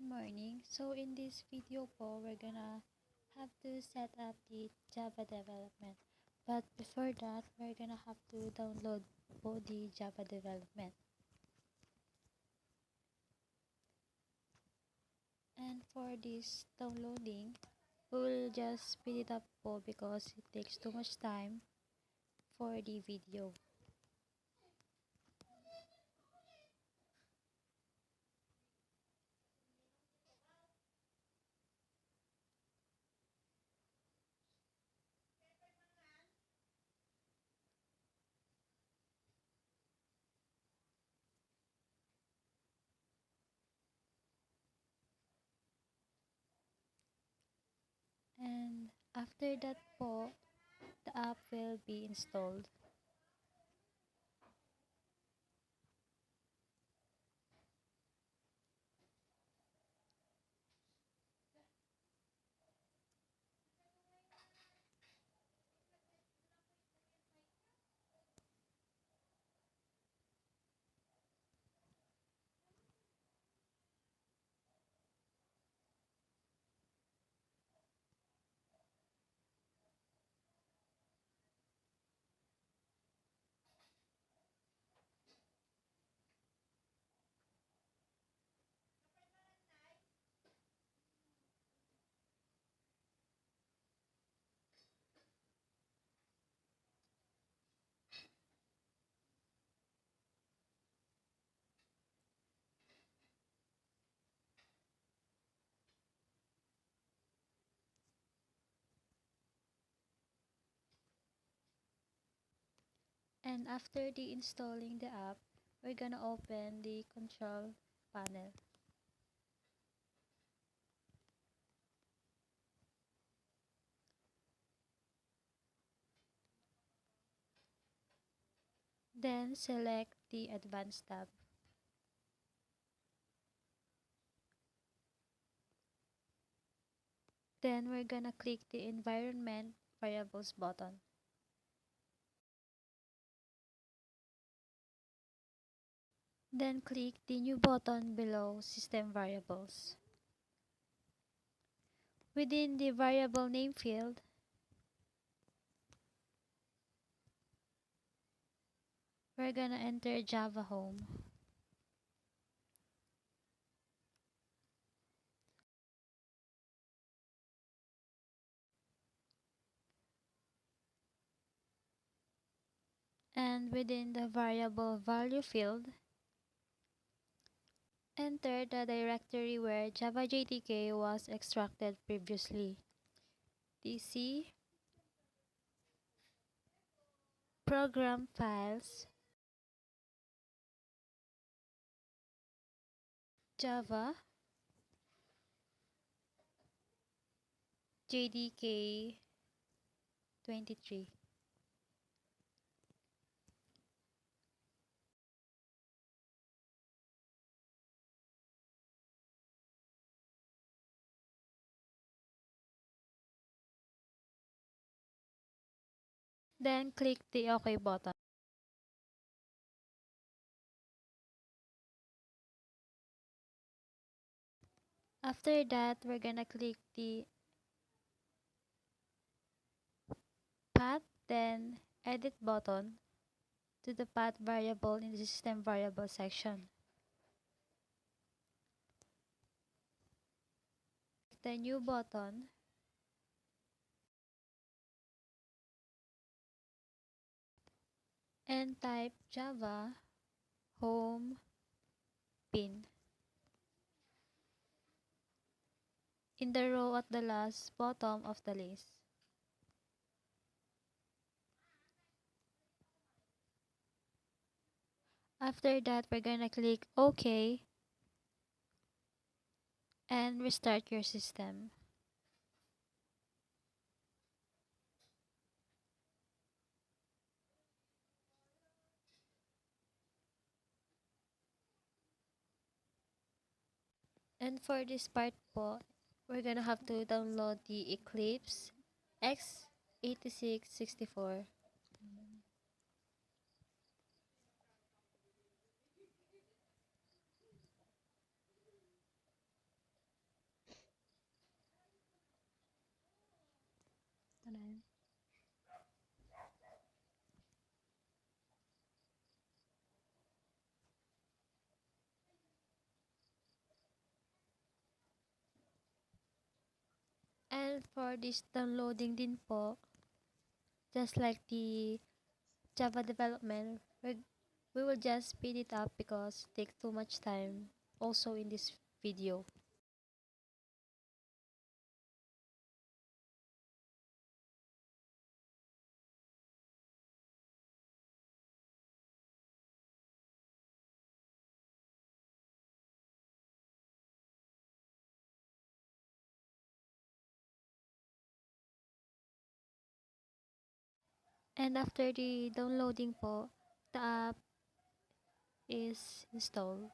morning. So in this video po, we're gonna have to set up the Java development. But before that, we're gonna have to download po the Java development. And for this downloading, we will just speed it up po because it takes too much time for the video. And after that po, the app will be installed. And after the installing the app, we're gonna open the control panel. Then select the Advanced tab. Then we're gonna click the Environment Variables button. Then click the new button below System Variables. Within the variable name field, we're gonna enter Java Home. And within the variable value field, enter the directory where Java JDK was extracted previously. DC Program Files Java JDK 23. Then click the OK button. After that, we're gonna click the path, then edit button to the path variable in the system variable section. The new button and type Java home pin in the row at the last bottom of the list. After that, we're gonna click OK and restart your system. And for this part po, we're gonna have to download the Eclipse x86-64. And for this downloading din po, just like the Java development, we will just speed it up because it takes too much time also in this video. And after the downloading po, the app is installed.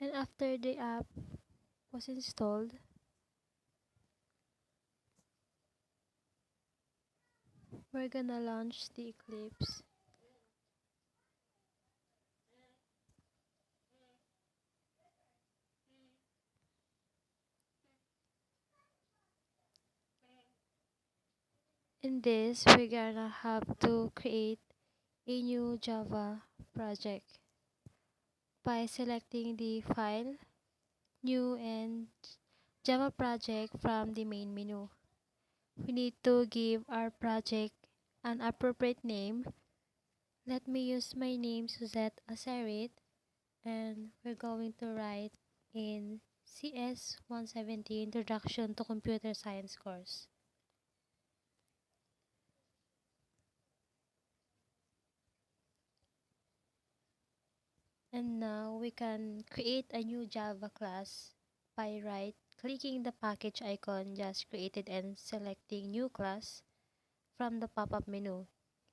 And after the app was installed, we're gonna launch the Eclipse. In this, we're gonna have to create a new Java project by selecting the File, New and Java project from the main menu. We need to give our project an appropriate name. Let me use my name Suzette Asarit, and we're going to write in CS 170 Introduction to Computer Science course. And now we can create a new Java class by right-clicking the package icon just created and selecting New Class from the pop-up menu.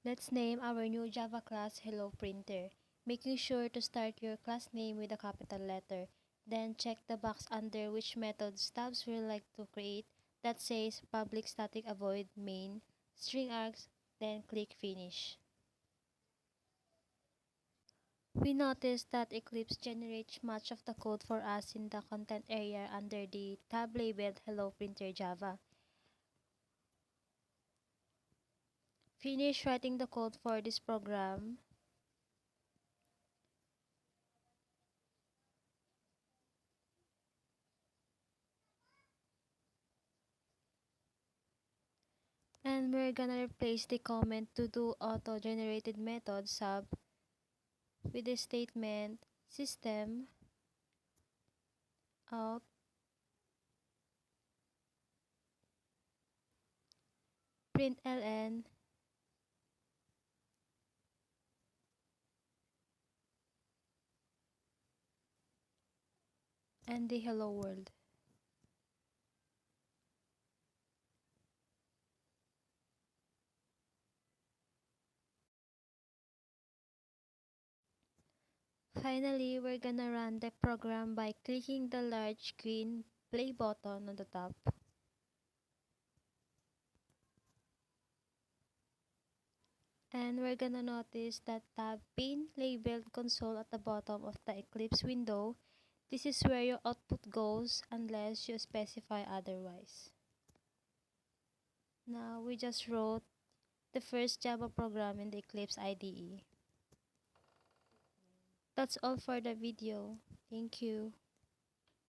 Let's name our new Java class Hello Printer, making sure to start your class name with a capital letter. Then check the box under which method stubs we like to create that says public static void main string args, then click finish. We noticed that Eclipse generates much of the code for us in the content area under the tab labeled Hello Printer Java. Finish writing the code for this program, and we're gonna replace the comment to do auto-generated method sub with the statement system out println and the hello world. Finally, we're gonna run the program by clicking the large green play button on the top. And we're gonna notice that tab pane labeled console at the bottom of the Eclipse window. This is where your output goes unless you specify otherwise. Now we just wrote the first Java program in the Eclipse IDE. That's all for the video. Thank you.